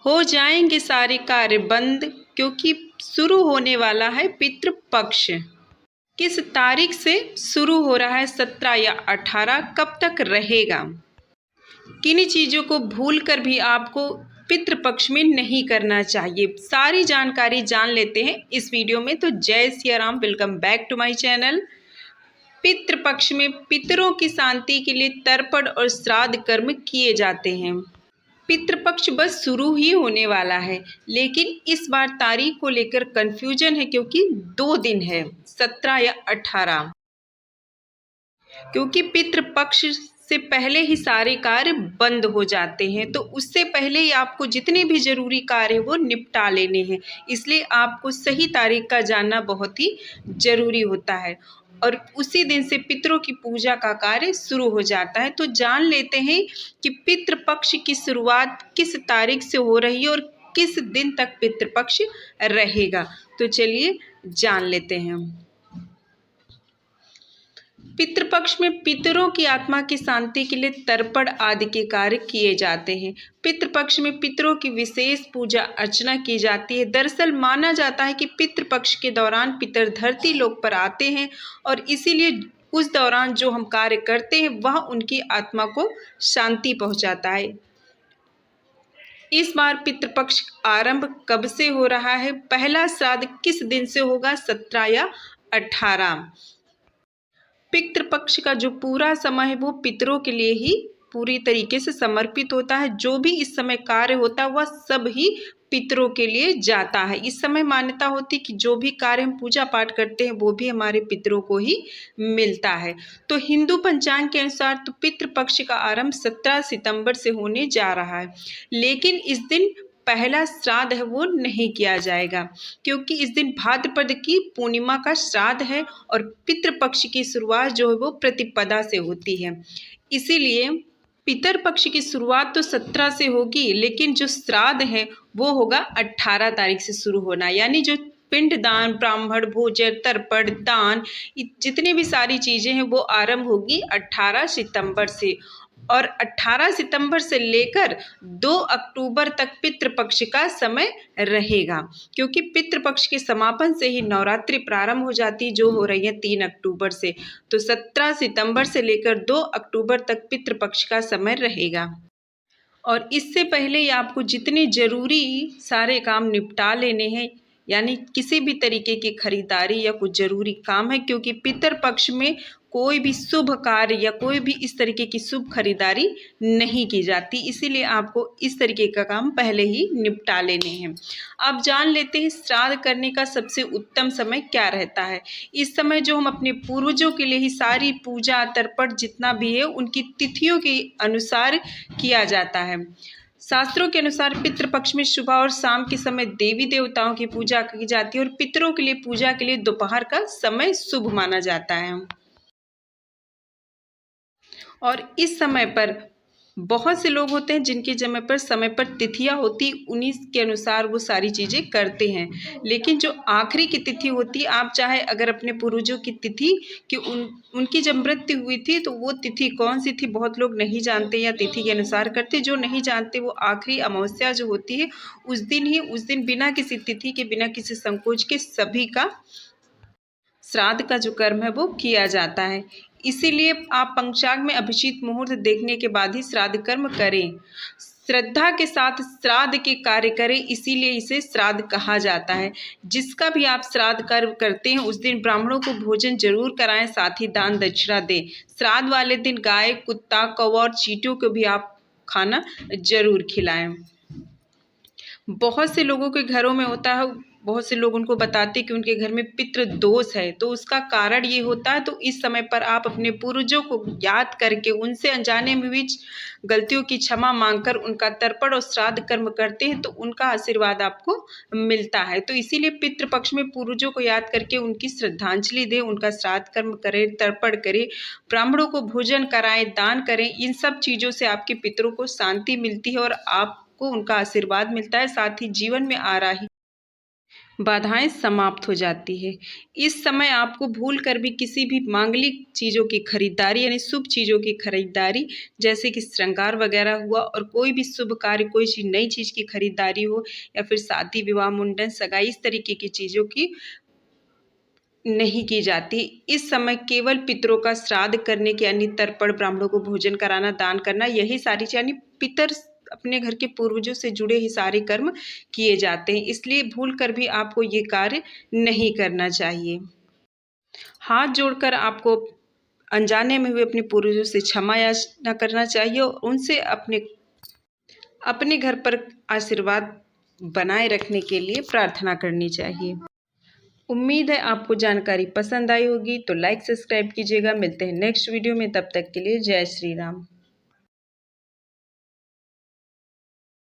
हो जाएंगे सारे कार्य बंद क्योंकि शुरू होने वाला है पितृपक्ष। किस तारीख से शुरू हो रहा है, 17 या 18, कब तक रहेगा? किन्हीं चीज़ों को भूलकर भी आपको पितृपक्ष में नहीं करना चाहिए। सारी जानकारी जान लेते हैं इस वीडियो में। तो जय Siya Ram, welcome back to my channel. Pitrupaksha में पितरों की शांति के लिए तर्पण और श्राद्ध कर्म किए जाते हैं। पितृपक्ष बस शुरू ही होने वाला है, लेकिन इस बार तारीख को लेकर कंफ्यूजन है क्योंकि 2 दिन है, 17 या 18। क्योंकि पितृपक्ष से पहले ही सारे कार्य बंद हो जाते हैं, तो उससे पहले ही आपको जितने भी जरूरी कार्य वो निपटा लेने हैं। इसलिए आपको सही तारीख का जानना बहुत ही जरूरी होता है और उसी दिन से पितरों की पूजा का कार्य शुरू हो जाता है। तो जान लेते हैं कि पितृपक्ष की शुरुआत किस तारीख से हो रही है और किस दिन तक पितृपक्ष रहेगा। तो चलिए जान लेते हैं। पितृपक्ष में पितरों की आत्मा की शांति के लिए तर्पण आदि के कार्य किए जाते हैं। पितृपक्ष में पितरों की विशेष पूजा अर्चना की जाती है। दरअसल माना जाता है कि पितृपक्ष के दौरान पितर धरती लोक पर आते हैं और इसीलिए उस दौरान जो हम कार्य करते हैं वह उनकी आत्मा को शांति पहुंचाता है। इस बार पितृपक्ष आरंभ कब से हो रहा है? पहला श्राद्ध किस दिन से होगा, 17 या 18? पितृपक्ष का जो पूरा समय है वो पितरों के लिए ही पूरी तरीके से समर्पित होता है। जो भी इस समय कार्य होता है वह सब ही पितरों के लिए जाता है। इस समय मान्यता होती है कि जो भी कार्य हम पूजा पाठ करते हैं वो भी हमारे पितरों को ही मिलता है। तो हिंदू पंचांग के अनुसार तो पितृपक्ष का आरंभ 17 सितंबर से होने जा रहा है, लेकिन इस दिन पहला श्राद्ध है वो नहीं किया जाएगा क्योंकि इस दिन भाद्रपद की पूर्णिमा का श्राद्ध है और पितृपक्ष की शुरुआत जो है वो प्रतिपदा से होती है। इसीलिए पितृपक्ष की शुरुआत तो 17 से होगी, लेकिन जो श्राद्ध है वो होगा 18 तारीख से शुरू होना। यानी जो पिंडदान, ब्राह्मण भोजन, तर्पण, दान, जितनी भी सारी चीज़ें हैं वो आरंभ होगी 18 सितंबर से और 18 सितंबर से लेकर 2 अक्टूबर तक पितृपक्ष का समय रहेगा क्योंकि पितृपक्ष के समापन से ही नवरात्रि प्रारंभ हो जाती है जो हो रही है 3 अक्टूबर से। तो 17 सितंबर से लेकर 2 अक्टूबर तक पितृपक्ष का समय रहेगा और इससे पहले ही आपको जितने ज़रूरी सारे काम निपटा लेने हैं, यानी किसी भी तरीके की खरीदारी या कुछ ज़रूरी काम है क्योंकि पितृपक्ष में कोई भी शुभ कार्य या कोई भी इस तरीके की शुभ खरीदारी नहीं की जाती। इसीलिए आपको इस तरीके का काम पहले ही निपटा लेने हैं। अब जान लेते हैं श्राद्ध करने का सबसे उत्तम समय क्या रहता है। इस समय जो हम अपने पूर्वजों के लिए ही सारी पूजा तर्पण जितना भी है उनकी तिथियों के अनुसार किया जाता है। शास्त्रों के अनुसार पितृपक्ष में सुबह और शाम के समय देवी देवताओं की पूजा की जाती है और पितरों के लिए पूजा के लिए दोपहर का समय शुभ माना जाता है। और इस समय पर बहुत से लोग होते हैं जिनके समय पर तिथियां होती, उन्हीं के अनुसार वो सारी चीज़ें करते हैं। लेकिन जो आखिरी की तिथि होती, आप चाहे अगर अपने पूर्वजों की तिथि कि उनकी जब मृत्यु हुई थी तो वो तिथि कौन सी थी बहुत लोग नहीं जानते या तिथि के अनुसार करते। जो नहीं जानते वो आखिरी अमावस्या जो होती है उस दिन बिना किसी तिथि के, बिना किसी संकोच के सभी का श्राद्ध का जो कर्म है वो किया जाता है। इसीलिए आप पंचांग में अभिजीत मुहूर्त देखने के बाद ही श्राद्ध कर्म करें। श्रद्धा के साथ श्राद्ध के कार्य करें, इसीलिए इसे श्राद्ध कहा जाता है। जिसका भी आप श्राद्ध कर्म करते हैं उस दिन ब्राह्मणों को भोजन जरूर कराएं, साथ ही दान दक्षिणा दें। श्राद्ध वाले दिन गाय, कुत्ता, कौवा और चींटियों को भी आप खाना जरूर खिलाएं। बहुत से लोगों के घरों में होता है, बहुत से लोग उनको बताते कि उनके घर में पितृ दोष है, तो उसका कारण ये होता है। तो इस समय पर आप अपने पूर्वजों को याद करके उनसे अनजाने में भी गलतियों की क्षमा मांगकर उनका तर्पण और श्राद्ध कर्म करते हैं तो उनका आशीर्वाद आपको मिलता है। तो इसीलिए पितृपक्ष में पूर्वजों को याद करके उनकी श्रद्धांजलि दें, उनका श्राद्ध कर्म करें, तर्पण करें, ब्राह्मणों को भोजन कराएं, दान करें। इन सब चीज़ों से आपके पितरों को शांति मिलती है और आपको उनका आशीर्वाद मिलता है। साथ ही जीवन में आ रही बाधाएं समाप्त हो जाती है। इस समय आपको भूल कर भी किसी भी मांगलिक चीज़ों की खरीदारी यानी शुभ चीज़ों की खरीदारी, जैसे कि श्रृंगार वगैरह हुआ और कोई भी शुभ कार्य, कोई चीज़ नई चीज़ की खरीदारी हो या फिर शादी विवाह मुंडन सगाई, इस तरीके की चीज़ों की नहीं की जाती। इस समय केवल पितरों का श्राद्ध करने के, यानी तर्पण, ब्राह्मणों को भोजन कराना, दान करना, यही सारी चीज़, यानी पितर अपने घर के पूर्वजों से जुड़े ही सारे कर्म किए जाते हैं। इसलिए भूल कर भी आपको ये कार्य नहीं करना चाहिए। हाथ जोड़कर आपको अनजाने में भी अपने पूर्वजों से क्षमा याचना करना चाहिए और उनसे अपने घर पर आशीर्वाद बनाए रखने के लिए प्रार्थना करनी चाहिए। उम्मीद है आपको जानकारी पसंद आई होगी, तो लाइक सब्सक्राइब कीजिएगा। मिलते हैं नेक्स्ट वीडियो में, तब तक के लिए जय श्री राम।